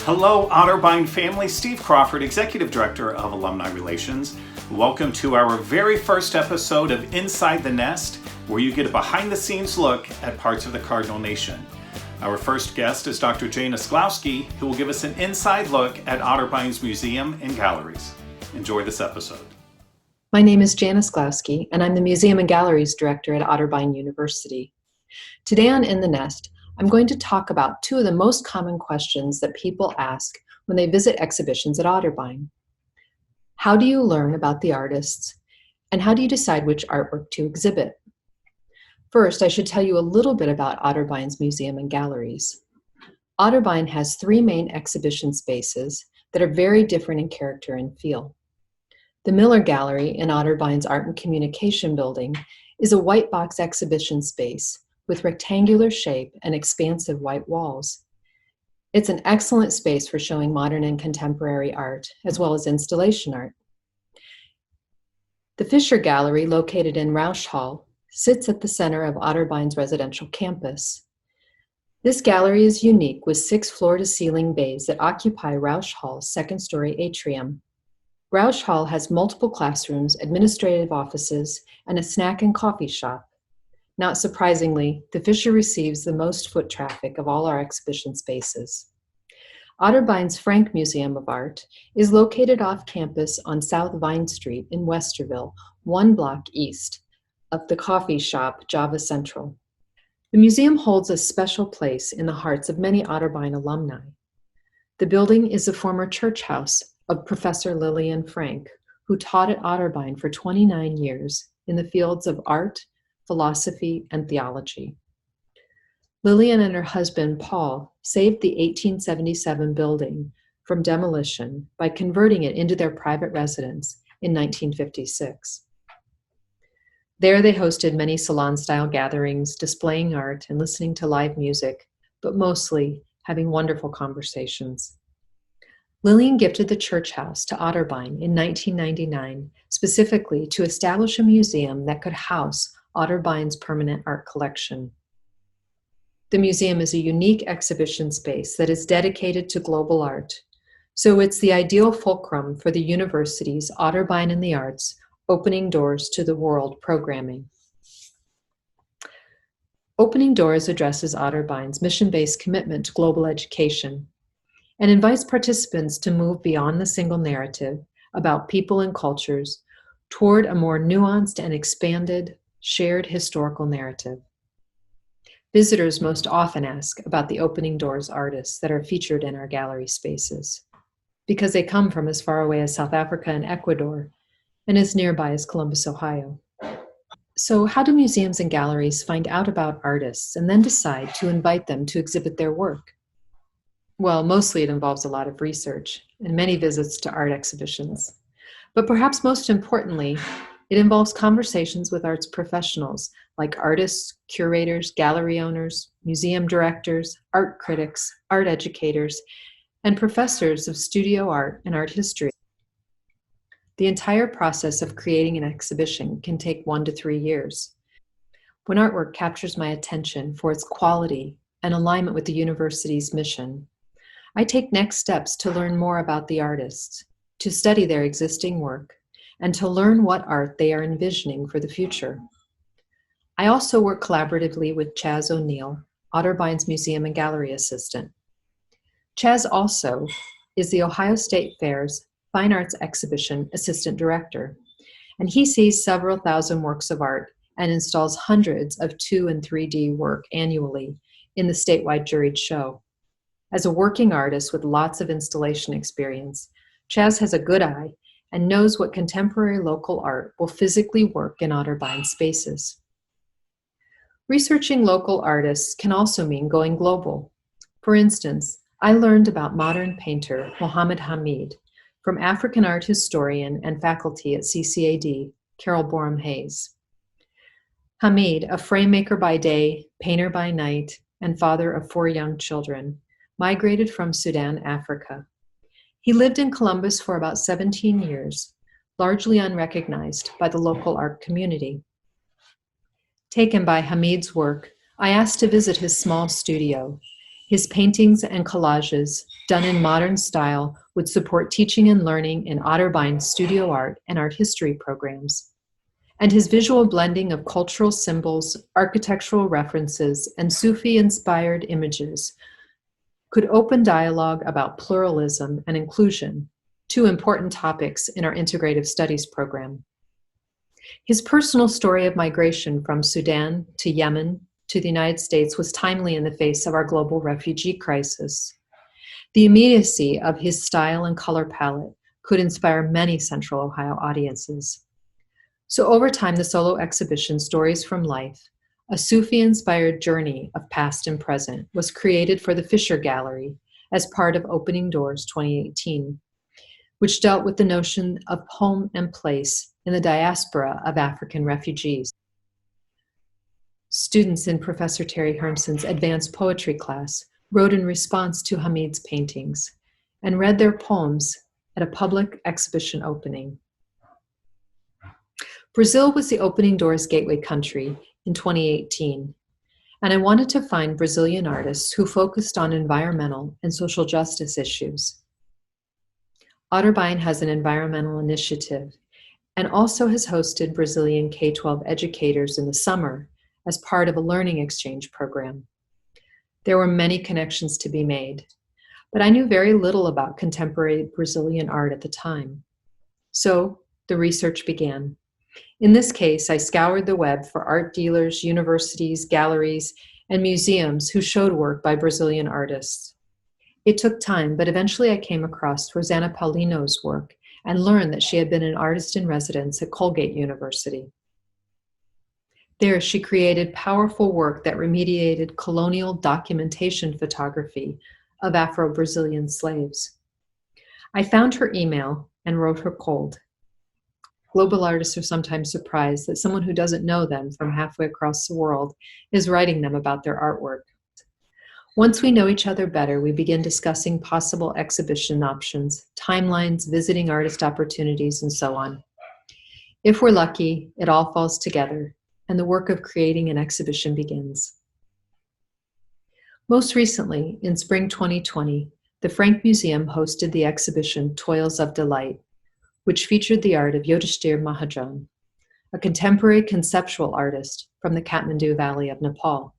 Hello, Otterbein family. Steve Crawford, Executive Director of Alumni Relations. Welcome to our very first episode of Inside the Nest, where you get a behind-the-scenes look at parts of the Cardinal Nation. Our first guest is Dr. Janice Glowski, who will give us an inside look at Otterbein's museum and galleries. Enjoy this episode. My name is Janice Glowski, and I'm the Museum and Galleries Director at Otterbein University. Today on In the Nest, I'm going to talk about two of the most common questions that people ask when they visit exhibitions at Otterbein. How do you learn about the artists, and how do you decide which artwork to exhibit? First, I should tell you a little bit about Otterbein's museum and galleries. Otterbein has three main exhibition spaces that are very different in character and feel. The Miller Gallery in Otterbein's Art and Communication Building is a white box exhibition space with rectangular shape and expansive white walls. It's an excellent space for showing modern and contemporary art, as well as installation art. The Fisher Gallery, located in Rausch Hall, sits at the center of Otterbein's residential campus. This gallery is unique with 6 floor-to-ceiling bays that occupy Rausch Hall's second-story atrium. Rausch Hall has multiple classrooms, administrative offices, and a snack and coffee shop. Not surprisingly, the Fisher receives the most foot traffic of all our exhibition spaces. Otterbein's Frank Museum of Art is located off campus on South Vine Street in Westerville, 1 block east of the coffee shop Java Central. The museum holds a special place in the hearts of many Otterbein alumni. The building is a former church house of Professor Lillian Frank, who taught at Otterbein for 29 years in the fields of art, philosophy, and theology. Lillian and her husband, Paul, saved the 1877 building from demolition by converting it into their private residence in 1956. There they hosted many salon-style gatherings, displaying art and listening to live music, but mostly having wonderful conversations. Lillian gifted the church house to Otterbein in 1999, specifically to establish a museum that could house Otterbein's permanent art collection. The museum is a unique exhibition space that is dedicated to global art, so it's the ideal fulcrum for the university's Otterbein in the Arts, Opening Doors to the World programming. Opening Doors addresses Otterbein's mission-based commitment to global education and invites participants to move beyond the single narrative about people and cultures toward a more nuanced and expanded, shared historical narrative. Visitors most often ask about the Opening Doors artists that are featured in our gallery spaces, because they come from as far away as South Africa and Ecuador, and as nearby as Columbus, Ohio. So how do museums and galleries find out about artists and then decide to invite them to exhibit their work? Well, mostly it involves a lot of research and many visits to art exhibitions. But perhaps most importantly, it involves conversations with arts professionals like artists, curators, gallery owners, museum directors, art critics, art educators, and professors of studio art and art history. The entire process of creating an exhibition can take 1 to 3 years. When artwork captures my attention for its quality and alignment with the university's mission, I take next steps to learn more about the artists, to study their existing work, and to learn what art they are envisioning for the future. I also work collaboratively with Chaz O'Neill, Otterbein's Museum and Gallery Assistant. Chaz also is the Ohio State Fair's Fine Arts Exhibition Assistant Director, and he sees several thousand works of art and installs hundreds of 2 and 3D work annually in the statewide juried show. As a working artist with lots of installation experience, Chaz has a good eye and knows what contemporary local art will physically work in Otterbein spaces. Researching local artists can also mean going global. For instance, I learned about modern painter Mohammed Hamid from African art historian and faculty at CCAD, Carol Borum Hayes. Hamid, a frame maker by day, painter by night, and father of 4 young children, migrated from Sudan, Africa. He lived in Columbus for about 17 years, largely unrecognized by the local art community. Taken by Hamid's work, I asked to visit his small studio. His paintings and collages done in modern style, would support teaching and learning in Otterbein studio art and art history programs. And his visual blending of cultural symbols, architectural references, and Sufi-inspired images could open dialogue about pluralism and inclusion, two important topics in our integrative studies program. His personal story of migration from Sudan to Yemen to the United States was timely in the face of our global refugee crisis. The immediacy of his style and color palette could inspire many Central Ohio audiences. So over time, the solo exhibition, Stories from Life, a Sufi-inspired journey of past and present, was created for the Fisher Gallery as part of Opening Doors 2018, which dealt with the notion of home and place in the diaspora of African refugees. Students in Professor Terry Hermson's advanced poetry class wrote in response to Hamid's paintings and read their poems at a public exhibition opening. Brazil was the Opening Doors gateway country in 2018, and I wanted to find Brazilian artists who focused on environmental and social justice issues. Otterbein has an environmental initiative and also has hosted Brazilian K-12 educators in the summer as part of a learning exchange program. There were many connections to be made, but I knew very little about contemporary Brazilian art at the time. So the research began. In this case, I scoured the web for art dealers, universities, galleries, and museums who showed work by Brazilian artists. It took time, but eventually I came across Rosanna Paulino's work and learned that she had been an artist in residence at Colgate University. There, she created powerful work that remediated colonial documentation photography of Afro-Brazilian slaves. I found her email and wrote her cold. Global artists are sometimes surprised that someone who doesn't know them from halfway across the world is writing them about their artwork. Once we know each other better, we begin discussing possible exhibition options, timelines, visiting artist opportunities, and so on. If we're lucky, it all falls together, and the work of creating an exhibition begins. Most recently, in spring 2020, the Frank Museum hosted the exhibition Toils of Delight, which featured the art of Yudhishthir Mahajan, a contemporary conceptual artist from the Kathmandu Valley of Nepal.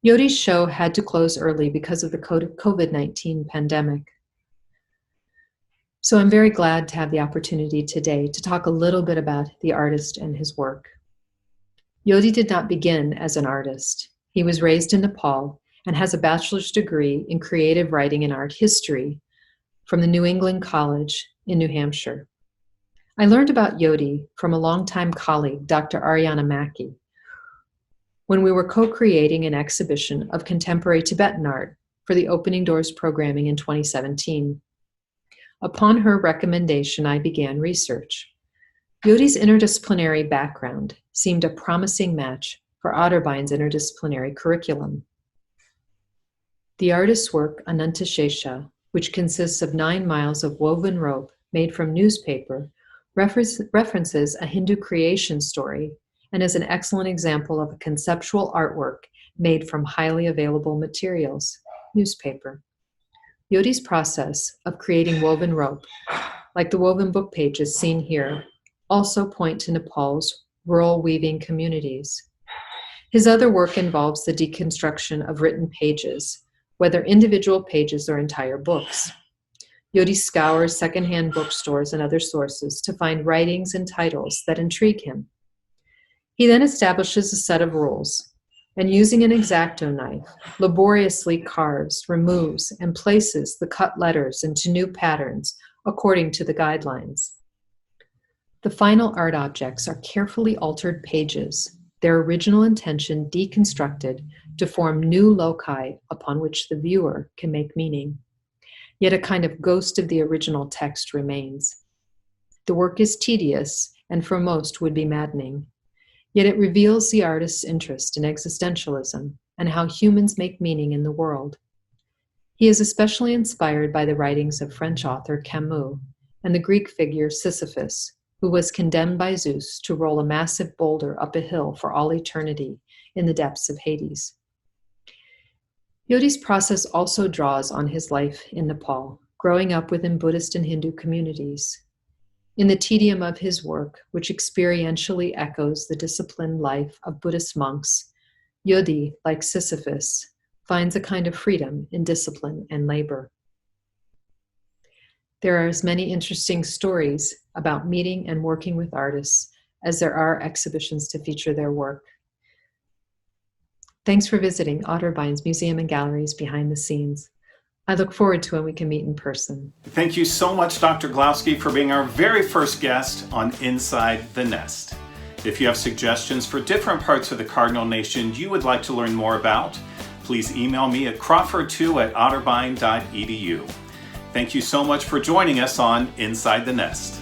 Yodi's show had to close early because of the COVID-19 pandemic. So I'm very glad to have the opportunity today to talk a little bit about the artist and his work. Yodi did not begin as an artist. He was raised in Nepal and has a bachelor's degree in creative writing and art history from the New England College in New Hampshire. I learned about Yodi from a longtime colleague, Dr. Ariana Mackey, when we were co-creating an exhibition of contemporary Tibetan art for the Opening Doors programming in 2017. Upon her recommendation, I began research. Yodi's interdisciplinary background seemed a promising match for Otterbein's interdisciplinary curriculum. The artist's work, Anantashesha, which consists of 9 miles of woven rope made from newspaper, references a Hindu creation story and is an excellent example of a conceptual artwork made from highly available materials, newspaper. Yodi's process of creating woven rope, like the woven book pages seen here, also point to Nepal's rural weaving communities. His other work involves the deconstruction of written pages, whether individual pages or entire books. Yodi scours secondhand bookstores and other sources to find writings and titles that intrigue him. He then establishes a set of rules, and using an X-Acto knife, laboriously carves, removes, and places the cut letters into new patterns according to the guidelines. The final art objects are carefully altered pages, their original intention deconstructed to form new loci upon which the viewer can make meaning. Yet a kind of ghost of the original text remains. The work is tedious and for most would be maddening. Yet it reveals the artist's interest in existentialism and how humans make meaning in the world. He is especially inspired by the writings of French author Camus and the Greek figure Sisyphus, who was condemned by Zeus to roll a massive boulder up a hill for all eternity in the depths of Hades. Yodi's process also draws on his life in Nepal, growing up within Buddhist and Hindu communities. In the tedium of his work, which experientially echoes the disciplined life of Buddhist monks, Yodi, like Sisyphus, finds a kind of freedom in discipline and labor. There are as many interesting stories about meeting and working with artists as there are exhibitions to feature their work. Thanks for visiting Otterbein's Museum and Galleries Behind the Scenes. I look forward to when we can meet in person. Thank you so much, Dr. Glowski, for being our very first guest on Inside the Nest. If you have suggestions for different parts of the Cardinal Nation you would like to learn more about, please email me at crawford2@otterbein.edu. Thank you so much for joining us on Inside the Nest.